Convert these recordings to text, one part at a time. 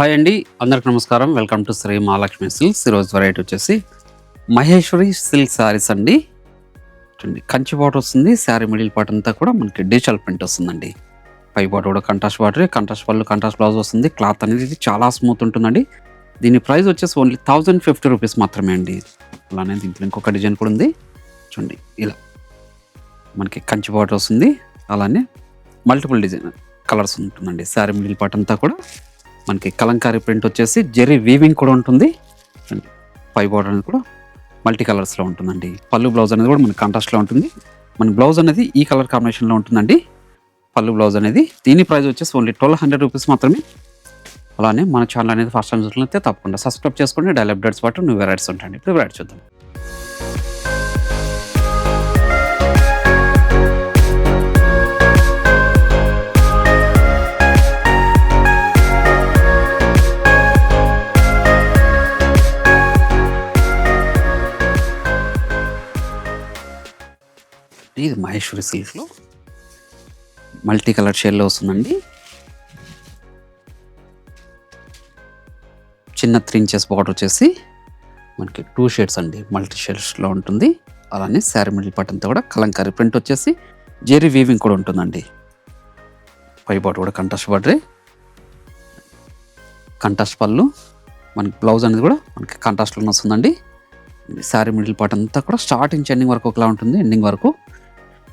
Hi అండి, అందరికి నమస్కారం. Welcome to Sri Mahalakshmi Silks. ఈరోజు వెరైటీ వచ్చేసి మహేశ్వరి సిల్క్ శారీస్ అండి. చూడండి, కంచి బార్డర్ వస్తుంది. శారీ మిడిల్ పార్ట్ అంతా కూడా మనకి డిజిటల్ ప్రింట్ వస్తుందండి. పై బార్డర్ కూడా కంట్రాస్ట్ బార్డర్, కంట్రాస్ట్ పళ్ళు, కంట్రాస్ట్ బ్లౌజ్ వస్తుంది. క్లాత్ అనేది చాలా స్మూత్ ఉంటుందండి. దీని ప్రైస్ వచ్చేసి ఓన్లీ 1050 రూపీస్ మాత్రమే అండి. అలానే దీంట్లో ఇంకొక డిజైన్ కూడా ఉంది. చూడండి, ఇలా మనకి కంచి బార్డర్ వస్తుంది. అలానే మల్టిపుల్ డిజైన్ కలర్స్ ఉంటుందండి. శారీ మిడిల్ పార్ట్ అంతా కూడా మనకి కలంకారీ ప్రింట్ వచ్చేసి జెరీ వీవింగ్ కూడా ఉంటుంది. పై బార్డర్ అనేది కూడా మల్టీ కలర్స్లో ఉంటుందండి. పళ్ళు బ్లౌజ్ అనేది కూడా మనకి కాంట్రాస్ట్లో ఉంటుంది. మన బ్లౌజ్ అనేది ఈ కలర్ కాంబినేషన్లో ఉంటుందండి. పళ్ళు బ్లౌజ్ అనేది దీని ప్రైస్ వచ్చేసి ఓన్లీ 1200 రూపీస్ మాత్రమే. అలానే మన ఛానల్ అనేది ఫస్ట్ టైం చూసినట్లయితే తప్పకుండా సబ్స్క్రైబ్ చేసుకోండి. డైలీ అప్డేట్స్ పాటు న్యూ వెరైటీస్ ఉంటాయండి. ఇప్పుడు వెరైటీ చూద్దాం. ఇది మహేశ్వరి సిల్క్లో మల్టీ కలర్ షేడ్లో వస్తుందండి. చిన్న 3 ఇంచెస్ బార్డర్ వచ్చేసి మనకి 2 షేడ్స్ అండి, మల్టీ షేడ్స్లో ఉంటుంది. అలానే శారీ మిడిల్ పార్ట్ అంతా కూడా కలంకారీ ప్రింట్ వచ్చేసి జెరీ వీవింగ్ కూడా ఉంటుందండి. పై బార్డర్ కూడా కంట్రాస్ట్ బార్డరే, కంట్రాస్ట్ పళ్ళు, మనకి బ్లౌజ్ అనేది కూడా మనకి కాంట్రాస్ట్లో వస్తుందండి. శారీ మిడిల్ పార్ట్ అంతా కూడా స్టార్టింగ్ ఎండింగ్ వరకు ఒకలా ఉంటుంది. ఎండింగ్ వరకు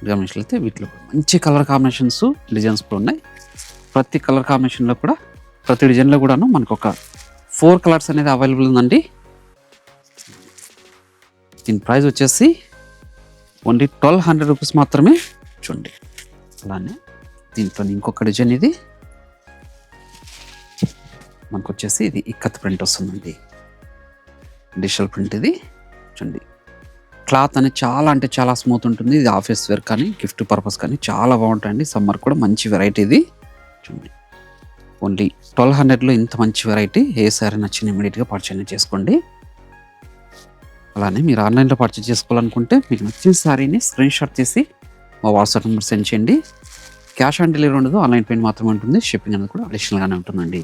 గమనించినట్లయితే వీటిలో మంచి కలర్ కాంబినేషన్స్, డిజైన్స్ కూడా ఉన్నాయి. ప్రతి కలర్ కాంబినేషన్లో కూడా ప్రతి డిజైన్లో కూడాను మనకు ఒక 4 కలర్స్ అనేది అవైలబుల్ ఉందండి. దీని ప్రైస్ వచ్చేసి ఓన్లీ 1200 రూపీస్ మాత్రమే. చూడండి, అలానే దీంట్లో ఇంకొక డిజైన్ ఇది మనకు వచ్చేసి ఇది ఇక్కత్ ప్రింట్ వస్తుందండి. డిజిటల్ ప్రింట్ ఇది. చూడండి, క్లాత్ అనేది చాలా అంటే చాలా స్మూత్ ఉంటుంది. ఇది ఆఫీస్ వేర్ కానీ గిఫ్ట్ పర్పస్ కానీ చాలా బాగుంటాయండి. సమ్మర్ కూడా మంచి వెరైటీ ఇది. చూడండి, ఓన్లీ 1200లో ఇంత మంచి వెరైటీ. ఏ సారీ నచ్చిన ఇమీడియట్గా పర్చేజ్ చేసుకోండి. అలానే మీరు ఆన్లైన్లో పర్చేజ్ చేసుకోవాలనుకుంటే మీకు నచ్చిన శారీని స్క్రీన్ షాట్ తీసి మా వాట్సాప్ నెంబర్ సెండ్ చేయండి. క్యాష్ ఆన్ డెలివరీ ఉండదు, ఆన్లైన్ పేమెంట్ మాత్రమే ఉంటుంది. షిప్పింగ్ అనేది కూడా అడిషనల్గానే ఉంటుందండి.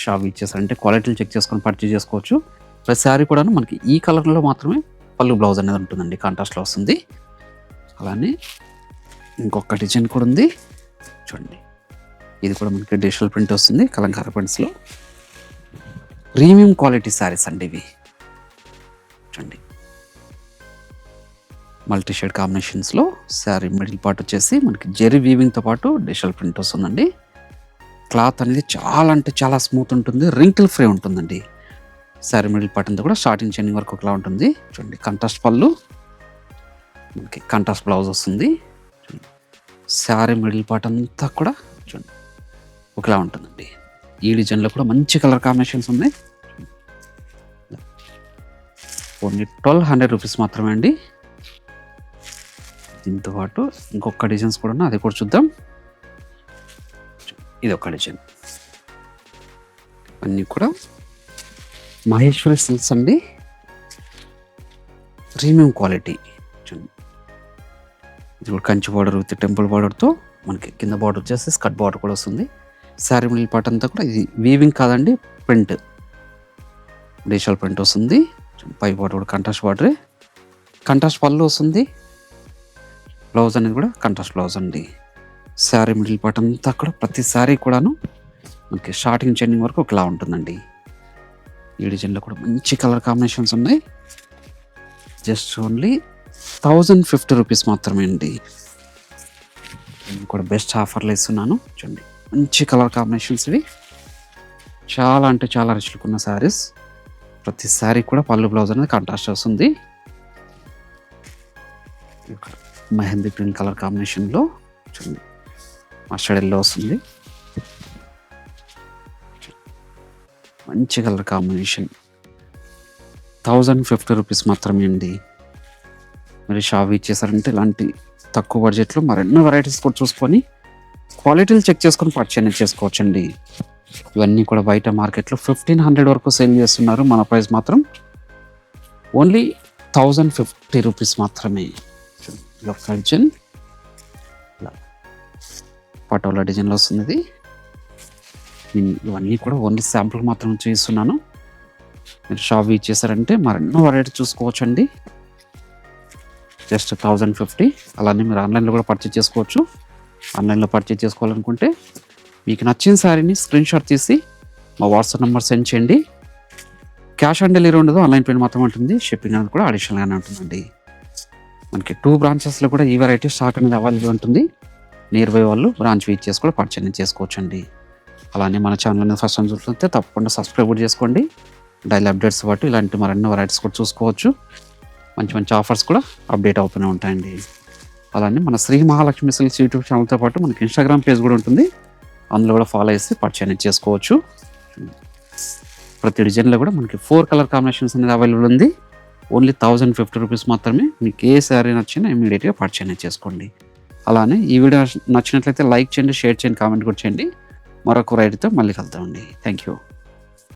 షాప్ ఇచ్చేసారంటే క్వాలిటీలు చెక్ చేసుకొని పర్చేజ్ చేసుకోవచ్చు. ప్రతి శారీ కూడా మనకి ఈ కలర్లో మాత్రమే పళ్ళు బ్లౌజ్ అనేది ఉంటుందండి, కాంట్రాస్ట్లో వస్తుంది. అలానే ఇంకొక డిజైన్ కూడా ఉంది. చూడండి, ఇది కూడా మనకి డిజిటల్ ప్రింట్ వస్తుంది. కలంకారీ ప్రింట్స్లో ప్రీమియం క్వాలిటీ శారీస్ అండి ఇవి. చూడండి, మల్టీ షేడ్ కాంబినేషన్స్లో శారీ మిడిల్ పార్ట్ వచ్చేసి మనకి జెరీ వీవింగ్తో పాటు డిజిటల్ ప్రింట్ వస్తుందండి. క్లాత్ అనేది చాలా అంటే చాలా స్మూత్ ఉంటుంది, రింకిల్ ఫ్రీ ఉంటుందండి. శారీ మిడిల్ పార్ట్ అంతా కూడా స్టార్టింగ్ ఎండింగ్ వరకు ఒకలా ఉంటుంది. చూడండి, కంట్రాస్ట్ పళ్ళు, మనకి కంట్రాస్ట్ బ్లౌజ్ వస్తుంది. శారీ మిడిల్ పార్ట్ అంతా కూడా చూడండి ఒకలా ఉంటుందండి. ఈ డిజైన్లో కూడా మంచి కలర్ కాంబినేషన్స్ ఉన్నాయి. ఓన్లీ 1200 రూపీస్ మాత్రమే అండి. దీంతో పాటు ఇంకొక డిజైన్స్ కూడా ఉన్నాయి, అది కూడా చూద్దాం. ఇది ఒక డిజైన్. అన్నీ కూడా మహేశ్వరి సిల్క్స్ అండి, ప్రీమియం క్వాలిటీ. చూడండి, ఇది కూడా కంచి బార్డర్ విత్ టెంపుల్ బార్డర్తో మనకి కింద బార్డర్ వచ్చేసి స్కర్ట్ బార్డర్ కూడా వస్తుంది. శారీ మిడిల్ పార్ట్ అంతా కూడా ఇది వీవింగ్ కాదండి, ప్రింట్, డిజిటల్ ప్రింట్ వస్తుంది. పై బార్డర్ కూడా కంట్రాస్ట్ బార్డరే, కంట్రాస్ట్ పళ్ళు వస్తుంది. బ్లౌజ్ అనేది కూడా కంట్రాస్ట్ బ్లౌజ్ అండి. శారీ మిడిల్ పార్ట్ అంతా కూడా ప్రతి శారీ కూడాను మనకి స్టార్టింగ్ ఎండింగ్ వరకు ఒకలా ఉంటుందండి. ఈ డిజైన్లో కూడా మంచి కలర్ కాంబినేషన్స్ ఉన్నాయి. జస్ట్ ఓన్లీ 1050 రూపీస్ మాత్రమే అండి. నేను కూడా బెస్ట్ ఆఫర్లు ఇస్తున్నాను. చూడండి, మంచి కలర్ కాంబినేషన్స్ ఇవి. చాలా అంటే చాలా రిచ్లుగా ఉన్న శారీస్. ప్రతి శారీ కూడా పళ్ళు బ్లౌజ్ అనేది కాంట్రాస్ట్ వస్తుంది. మెహందీ ప్రింట్ కలర్ కాంబినేషన్లో చూడండి, మస్టర్డ్ ఎల్లో వస్తుంది. మంచి కలర్ కాంబినేషన్. 1050 రూపీస్ మాత్రమే అండి. మరి షాప్ ఇచ్చేసారంటే ఇలాంటి తక్కువ బడ్జెట్లో మరెన్నో వెరైటీస్ కూడా చూసుకొని క్వాలిటీలు చెక్ చేసుకొని పర్చేజ్ చేసుకోవచ్చండి. ఇవన్నీ కూడా బయట మార్కెట్లో 1500 వరకు సేల్ చేస్తున్నారు. మన ప్రైస్ మాత్రం ఓన్లీ 1050 రూపీస్ మాత్రమే. డిజైన్ పటోలా డిజైన్లో వస్తుంది. ఇది ఇవన్నీ కూడా ఓన్లీ శాంపుల్ మాత్రం చేస్తున్నాను. మీరు షాప్ విజిట్ చేశారంటే మరెన్నో వెరైటీ చూసుకోవచ్చండి. జస్ట్ 1050. అలానే మీరు ఆన్లైన్లో కూడా పర్చేజ్ చేసుకోవచ్చు. ఆన్లైన్లో పర్చేజ్ చేసుకోవాలనుకుంటే మీకు నచ్చిన శారీని స్క్రీన్ షాట్ తీసి మా వాట్సాప్ నెంబర్ సెండ్ చేయండి. క్యాష్ ఆన్ డెలివరీ ఉండదు, ఆన్లైన్ పేమెంట్ మాత్రం ఉంటుంది. షిప్పింగ్ అనేది కూడా అడిషనల్గానే ఉంటుందండి. మనకి 2 బ్రాంచెస్లో కూడా ఈ వెరైటీ స్టాక్ అనేది అవైలబుల్ ఉంటుంది. నియర్ బై వాళ్ళు బ్రాంచ్ విజిట్ చేసి కూడా పర్చేజ్ చేసుకోవచ్చండి. అలానే మన ఛానల్ అనేది ఫస్ట్ టైం చూస్తుంటే తప్పకుండా సబ్స్క్రైబ్ కూడా చేసుకోండి. డైలీ అప్డేట్స్ పాటు ఇలాంటి మరెన్నో వెరైటీస్ కూడా చూసుకోవచ్చు. మంచి మంచి ఆఫర్స్ కూడా అప్డేట్ అవుతూనే ఉంటాయండి. అలానే మన శ్రీ మహాలక్ష్మి సిల్క్స్ యూట్యూబ్ ఛానల్తో పాటు మనకి ఇన్స్టాగ్రామ్ పేజ్ కూడా ఉంటుంది. అందులో కూడా ఫాలో చేసి పర్చేజ్ చేసుకోవచ్చు. ప్రతి డిజైన్లో కూడా మనకి 4 కలర్ కాంబినేషన్స్ అనేది అవైలబుల్ ఉంది. ఓన్లీ 1050 రూపీస్ మాత్రమే. మీకు ఏ శారీ నచ్చినా ఇమీడియట్గా పర్చేజ్ చేసుకోండి. అలానే ఈ వీడియో నచ్చినట్లయితే లైక్ చేయండి, షేర్ చేయండి, కామెంట్ కూడా చేయండి. మరొక రైట్తో మళ్ళీ కలుద్దామండి. Thank you.